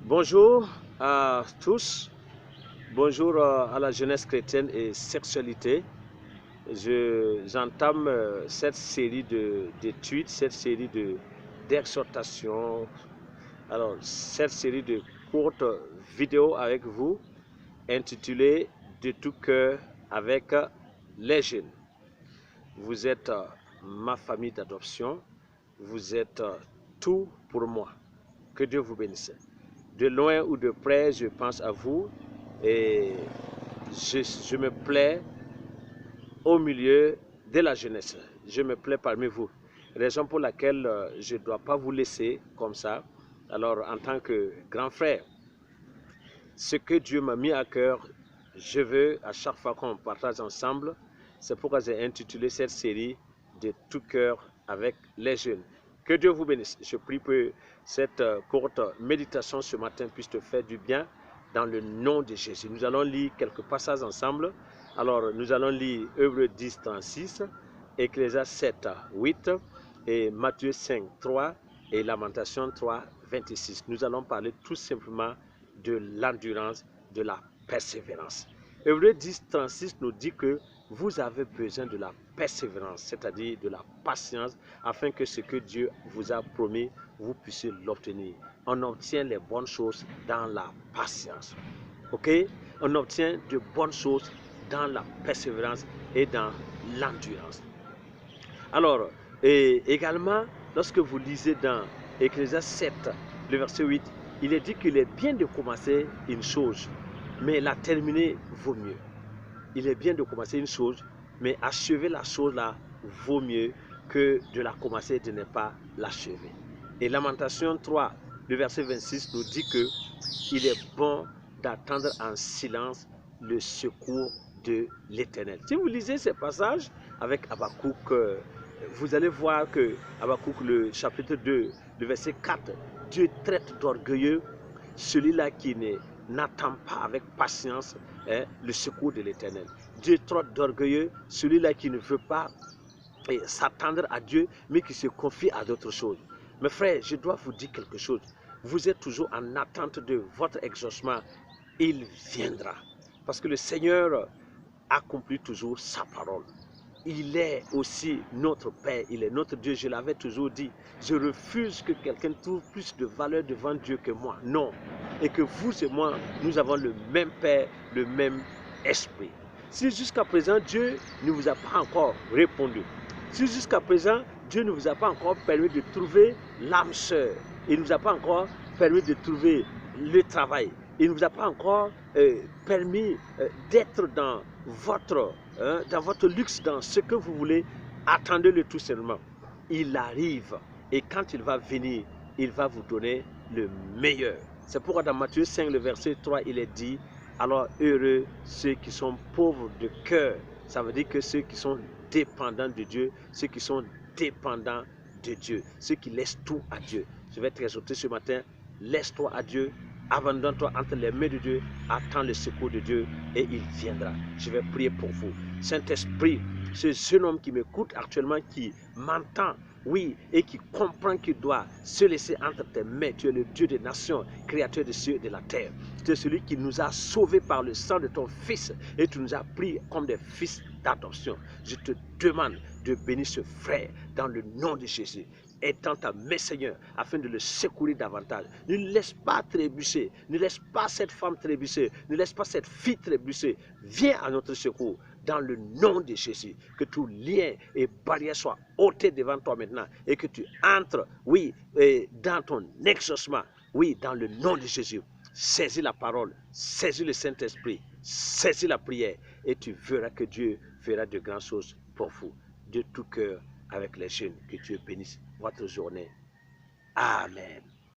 Bonjour à tous, bonjour à la jeunesse chrétienne et sexualité. J'entame cette série d'études, cette série d'exhortations, alors cette série de courtes vidéos avec vous intitulée De tout cœur avec les jeunes. Vous êtes ma famille d'adoption, vous êtes tout pour moi. Que Dieu vous bénisse. De loin ou de près, je pense à vous et je me plais au milieu de la jeunesse. Je me plais parmi vous. Raison pour laquelle je ne dois pas vous laisser comme ça. Alors, en tant que grand frère, ce que Dieu m'a mis à cœur, je veux à chaque fois qu'on partage ensemble. C'est pourquoi j'ai intitulé cette série De tout cœur avec les jeunes. Que Dieu vous bénisse. Je prie que cette courte méditation ce matin puisse te faire du bien dans le nom de Jésus. Nous allons lire quelques passages ensemble. Alors, nous allons lire Hébreux 10, 36, Ecclésiaste 7, 8 et Matthieu 5, 3 et Lamentation 3, 26. Nous allons parler tout simplement de l'endurance, de la persévérance. Hébreux 10, 36 nous dit que vous avez besoin de la persévérance, c'est-à-dire de la patience, afin que ce que Dieu vous a promis, vous puissiez l'obtenir. On obtient les bonnes choses dans la patience. Ok? On obtient de bonnes choses dans la persévérance et dans l'endurance. Alors, et également, lorsque vous lisez dans Ecclésiaste 7, le verset 8, il est dit qu'il est bien de commencer une chose, mais la terminer vaut mieux. Il est bien de commencer une chose, mais achever la chose-là vaut mieux que de la commencer et de ne pas l'achever. Et Lamentation 3, le verset 26 nous dit que il est bon d'attendre en silence le secours de l'Éternel. Si vous lisez ces passages avec Habakkuk, vous allez voir que Habakkuk, le chapitre 2, le verset 4, Dieu traite d'orgueilleux celui-là qui n'attend pas avec patience le secours de l'Éternel. Dieu traite d'orgueilleux celui-là qui ne veut pas s'attendre à Dieu, mais qui se confie à d'autres choses. Mes frères, je dois vous dire quelque chose. Vous êtes toujours en attente de votre exaucement. Il viendra. Parce que le Seigneur accomplit toujours sa parole. Il est aussi notre Père, il est notre Dieu. Je l'avais toujours dit. Je refuse que quelqu'un trouve plus de valeur devant Dieu que moi. Non. Et que vous et moi, nous avons le même Père, le même esprit. Si jusqu'à présent, Dieu ne vous a pas encore répondu, si jusqu'à présent, Dieu ne vous a pas encore permis de trouver l'âme sœur, il ne vous a pas encore permis de trouver le travail, il ne vous a pas encore permis d'être dans votre luxe, dans ce que vous voulez, attendez-le tout simplement. Il arrive et quand il va venir, il va vous donner le meilleur. C'est pourquoi dans Matthieu 5, le verset 3, il est dit, alors heureux ceux qui sont pauvres de cœur. Ça veut dire que ceux qui sont dépendants de Dieu, ceux qui sont dépendants de Dieu, ceux qui laissent tout à Dieu. Je vais t'exhorter ce matin, laisse-toi à Dieu, abandonne-toi entre les mains de Dieu, attends le secours de Dieu et il viendra. Je vais prier pour vous. Saint-Esprit, ce jeune homme qui m'écoute actuellement, qui m'entend, oui, et qui comprend qu'il doit se laisser entre tes mains. Tu es le Dieu des nations, créateur des cieux et de la terre. Tu es celui qui nous a sauvés par le sang de ton Fils et tu nous as pris comme des fils d'adoption. Je te demande de bénir ce frère dans le nom de Jésus. Étends ta main, Seigneur, afin de le secourir davantage. Ne le laisse pas trébucher. Ne laisse pas cette femme trébucher. Ne laisse pas cette fille trébucher. Viens à notre secours dans le nom de Jésus. Que tout lien et barrière soit ôté devant toi maintenant et que tu entres, oui, dans ton exaucement. Oui, dans le nom de Jésus. Saisis la parole, saisis le Saint-Esprit, saisis la prière et tu verras que Dieu fera de grandes choses pour vous. De tout cœur avec les jeunes, que Dieu bénisse votre journée. Amen.